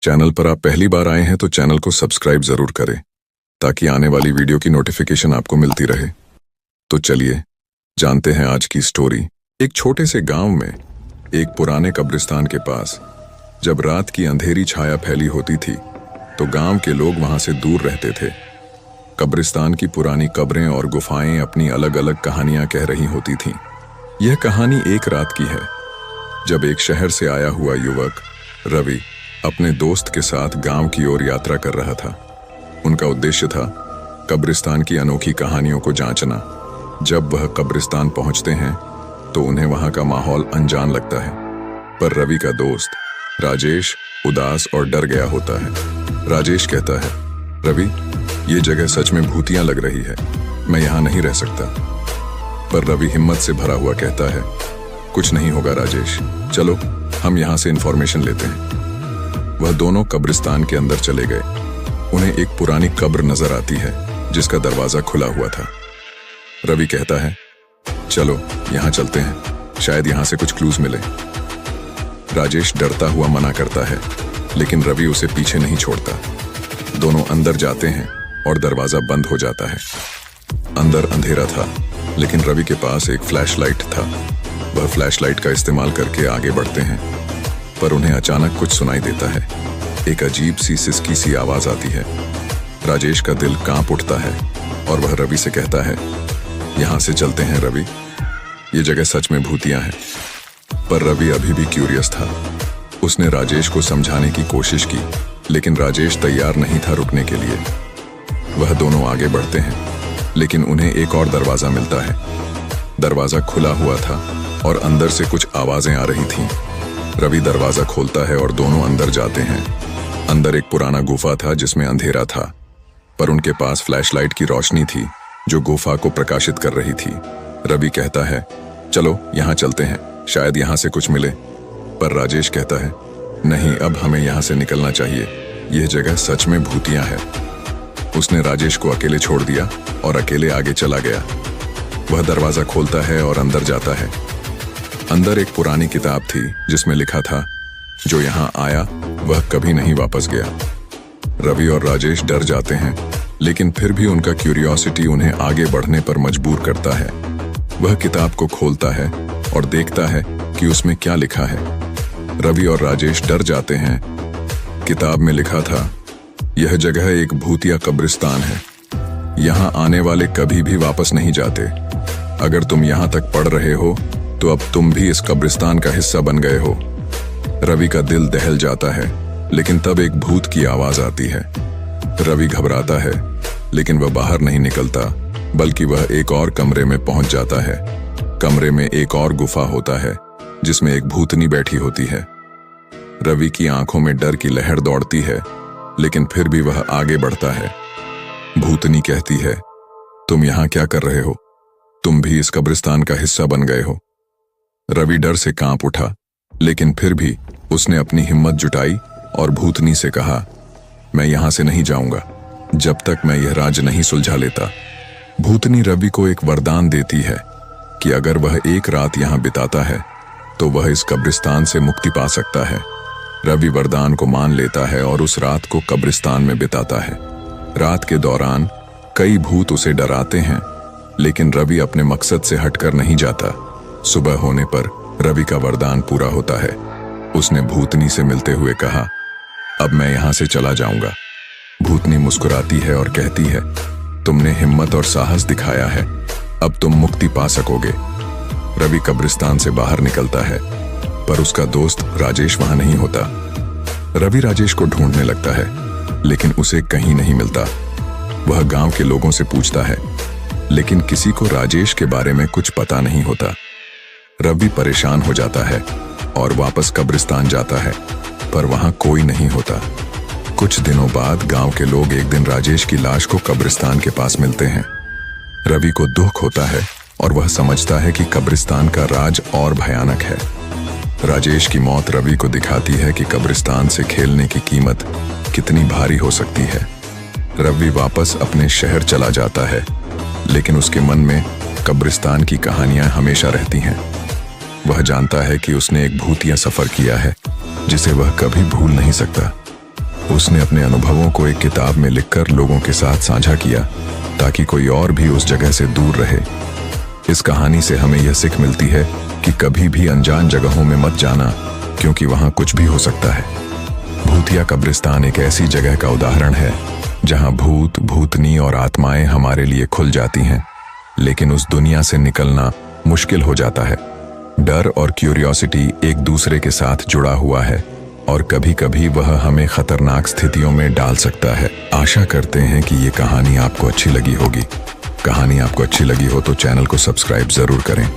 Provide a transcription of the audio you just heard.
Channel पर आप पहली बार आए हैं तो चैनल को सब्सक्राइब जरूर करें ताकि आने वाली वीडियो की नोटिफिकेशन आपको मिलती रहे। तो चलिए जानते हैं आज की स्टोरी। एक छोटे से गांव में एक पुराने कब्रिस्तान के पास जब रात की अंधेरी छाया फैली होती थी तो गांव के लोग वहां से दूर रहते थे। कब्रिस्तान की पुरानी कब्रें और गुफाएं अपनी अलग अलग कहानियां कह रही होती थीं। यह कहानी एक रात की है जब एक शहर से आया हुआ युवक रवि अपने दोस्त के साथ गांव की ओर यात्रा कर रहा था। उनका उद्देश्य था कब्रिस्तान की अनोखी कहानियों को जांचना। जब वह कब्रिस्तान पहुंचते हैं तो उन्हें वहां का माहौल अनजान लगता है, पर रवि का दोस्त राजेश उदास और डर गया होता है। राजेश कहता है, रवि, ये जगह सच में भूतियां लग रही है, मैं यहां नहीं रह सकता। पर रवि हिम्मत से भरा हुआ कहता है, कुछ नहीं होगा राजेश, चलो हम यहां से इंफॉर्मेशन लेते हैं। वह दोनों कब्रिस्तान के अंदर चले गए। उन्हें एक पुरानी कब्र नजर आती है जिसका दरवाजा खुला हुआ था। रवि कहता है, चलो यहां चलते हैं, शायद यहां से कुछ क्लूज मिले। राजेश डरता हुआ मना करता है, लेकिन रवि उसे पीछे नहीं छोड़ता। दोनों अंदर जाते हैं और दरवाजा बंद हो जाता है। अंदर अंधेरा था, लेकिन रवि के पास एक फ्लैशलाइट था। वह फ्लैशलाइट का इस्तेमाल करके आगे बढ़ते हैं, पर उन्हें अचानक कुछ सुनाई देता है। एक अजीब सी सिसकी सी आवाज आती है। राजेश का दिल कांप उठता है और वह रवि से कहता है, यहां से चलते हैं रवि, ये जगह सच में भूतियां हैं। पर रवि अभी भी क्यूरियस था। उसने राजेश को समझाने की कोशिश की, लेकिन राजेश तैयार नहीं था रुकने के लिए। वह दोनों आगे बढ़ते हैं, लेकिन उन्हें एक और दरवाजा मिलता है। दरवाजा खुला हुआ था और अंदर से कुछ आवाजें आ रही थीं। रवि दरवाजा खोलता है और दोनों अंदर जाते हैं। अंदर एक पुराना गुफा था जिसमें अंधेरा था, पर उनके पास फ्लैशलाइट की रोशनी थी जो गुफा को प्रकाशित कर रही थी। रवि कहता है, चलो यहां चलते हैं, शायद यहां से कुछ मिले। पर राजेश कहता है, नहीं, अब हमें यहां से निकलना चाहिए, यह जगह सच में भूतियां है। उसने राजेश को अकेले छोड़ दिया और अकेले आगे चला गया। वह दरवाजा खोलता है और अंदर जाता है। अंदर एक पुरानी किताब थी जिसमें लिखा था, जो यहां आया वह कभी नहीं वापस गया। रवि और राजेश डर जाते हैं, लेकिन फिर भी उनका क्यूरियोसिटी उन्हें आगे बढ़ने पर मजबूर करता है। वह किताब को खोलता है और देखता है कि उसमें क्या लिखा है। रवि और राजेश डर जाते हैं। किताब में लिखा था, यह जगह एक भूतिया कब्रिस्तान है, यहां आने वाले कभी भी वापस नहीं जाते। अगर तुम यहां तक पढ़ रहे हो तो अब तुम भी इस कब्रिस्तान का हिस्सा बन गए हो। रवि का दिल दहल जाता है, लेकिन तब एक भूत की आवाज आती है। रवि घबराता है, लेकिन वह बाहर नहीं निकलता, बल्कि वह एक और कमरे में पहुंच जाता है। कमरे में एक और गुफा होता है जिसमें एक भूतनी बैठी होती है। रवि की आंखों में डर की लहर दौड़ती है, लेकिन फिर भी वह आगे बढ़ता है। भूतनी कहती है, तुम यहां क्या कर रहे हो? तुम भी इस कब्रिस्तान का हिस्सा बन गए हो। रवि डर से कांप उठा, लेकिन फिर भी उसने अपनी हिम्मत जुटाई और भूतनी से कहा, मैं यहां से नहीं जाऊंगा जब तक मैं यह राज नहीं सुलझा लेता। भूतनी रवि को एक वरदान देती है कि अगर वह एक रात यहां बिताता है तो वह इस कब्रिस्तान से मुक्ति पा सकता है। रवि वरदान को मान लेता है और उस रात को कब्रिस्तान में बिताता है। रात के दौरान कई भूत उसे डराते हैं, लेकिन रवि अपने मकसद से हटकर नहीं जाता। सुबह होने पर रवि का वरदान पूरा होता है। उसने भूतनी से मिलते हुए कहा, अब मैं यहां से चला जाऊंगा। भूतनी मुस्कुराती है और कहती है, तुमने हिम्मत और साहस दिखाया है, अब तुम मुक्ति पा सकोगे। रवि कब्रिस्तान से बाहर निकलता है, पर उसका दोस्त राजेश वहां नहीं होता। रवि राजेश को ढूंढने लगता है, लेकिन उसे कहीं नहीं मिलता। वह गांव के लोगों से पूछता है, लेकिन किसी को राजेश के बारे में कुछ पता नहीं होता। रवि परेशान हो जाता है और वापस कब्रिस्तान जाता है, पर वहां कोई नहीं होता। कुछ दिनों बाद गांव के लोग एक दिन राजेश की लाश को कब्रिस्तान के पास मिलते हैं। रवि को दुख होता है और वह समझता है कि कब्रिस्तान का राज और भयानक है। राजेश की मौत रवि को दिखाती है कि कब्रिस्तान से खेलने की कीमत कितनी भारी हो सकती है। रवि वापस अपने शहर चला जाता है, लेकिन उसके मन में कब्रिस्तान की कहानियां हमेशा रहती हैं। वह जानता है कि उसने एक भूतिया सफर किया है जिसे वह कभी भूल नहीं सकता। उसने अपने अनुभवों को एक किताब में लिखकर लोगों के साथ साझा किया ताकि कोई और भी उस जगह से दूर रहे। इस कहानी से हमें यह सीख मिलती है कि कभी भी अनजान जगहों में मत जाना, क्योंकि वहां कुछ भी हो सकता है। भूतिया कब्रिस्तान एक ऐसी जगह का उदाहरण है जहां भूत, भूतनी और आत्माएं हमारे लिए खुल जाती हैं, लेकिन उस दुनिया से निकलना मुश्किल हो जाता है। डर और क्यूरियोसिटी एक दूसरे के साथ जुड़ा हुआ है और कभी कभी वह हमें खतरनाक स्थितियों में डाल सकता है। आशा करते हैं कि ये कहानी आपको अच्छी लगी होगी। कहानी आपको अच्छी लगी हो तो चैनल को सब्सक्राइब जरूर करें।